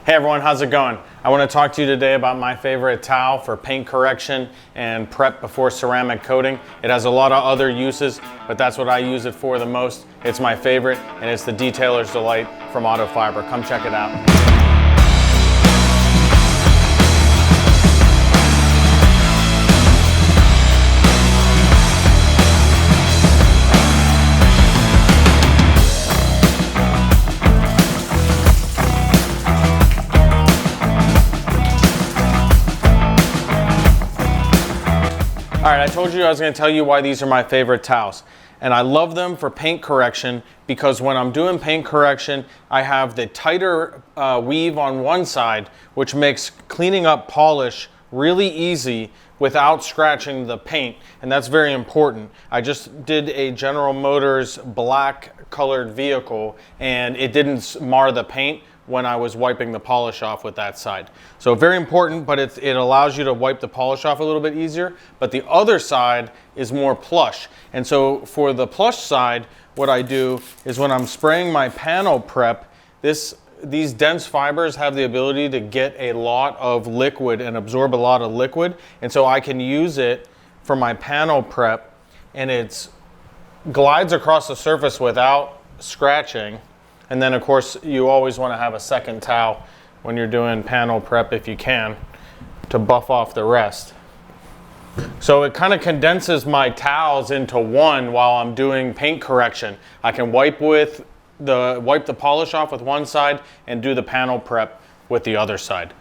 Hey everyone, how's it going? I want to talk to you today about my favorite towel for paint correction and prep before ceramic coating. It has a lot of other uses, but that's what I use it for the most. It's my favorite, and it's the Detailer's Delight from Autofiber. Come check it out. All right, I told you I was going to tell you why these are my favorite towels. And I love them for paint correction because when I'm doing paint correction, I have the tighter weave on one side, which makes cleaning up polish really easy without scratching the paint. And that's very important. I just did a General Motors black colored vehicle and it didn't mar the paint when I was wiping the polish off with that side. So very important, but it allows you to wipe the polish off a little bit easier, but the other side is more plush. And so for the plush side, what I do is when I'm spraying my panel prep, these dense fibers have the ability to get a lot of liquid and absorb a lot of liquid. And so I can use it for my panel prep and it glides across the surface without scratching. And then of course you always want to have a second towel when you're doing panel prep if you can to buff off the rest. So it kind of condenses my towels into one while I'm doing paint correction. I can wipe the polish off with one side and do the panel prep with the other side.